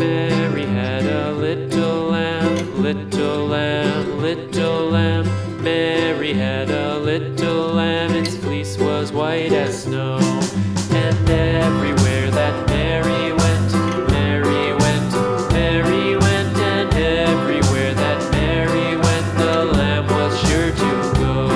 Mary had a little lamb, little lamb, little lamb. Mary had a little lamb, its fleece was white as snow. And everywhere that Mary went, Mary went, Mary went. And everywhere that Mary went, the lamb was sure to go.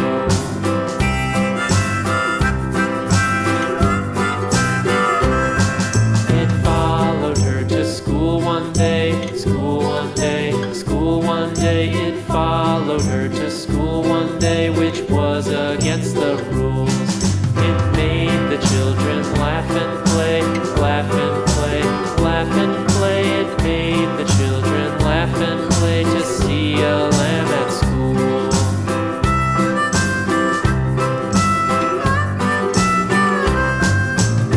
It followed her to school one day, school one day, school one day. It followed her to school one day, which was against the rules. It made the children laugh and play, laugh and play, laugh and play. It made the children laugh and play to see a lamb at school.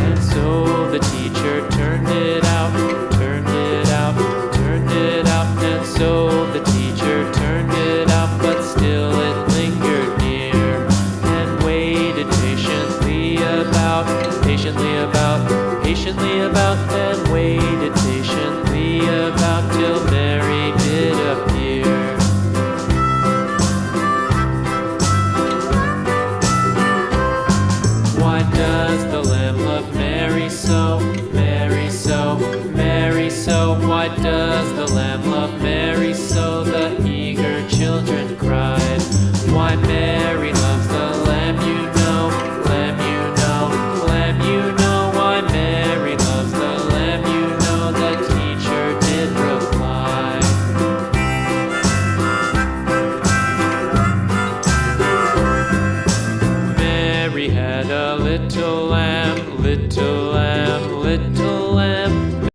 And so the teacher turned it out, turned it out, turned it out. And so the teacher turned it out, but still it lingered near and waited patiently about, and waited patiently about till Mary did appear. Why does the lamb love Mary so, Mary so, Mary so? Why does the lamb love Mary so? The eager children cried. Why Mary loves the lamb, you know, lamb, you know, lamb, you know. Why Mary loves the lamb, you know, the teacher did reply. Mary had a little lamb, little lamb, little lamb.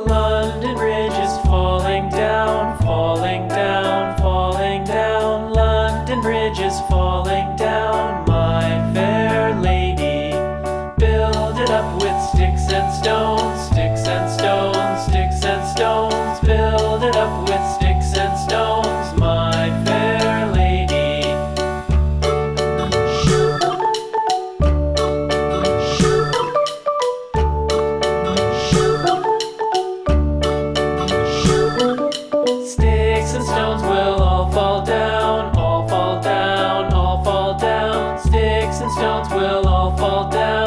London Bridge is falling down, falling down, falling down. London Bridge is falling down, my fair lady. Build it up with sticks and stones, sticks and stones, sticks and stones. Build it up with sticks and stones, my fair lady. Sticks and stones will all fall down, all fall down, all fall down. Sticks and stones will all fall down.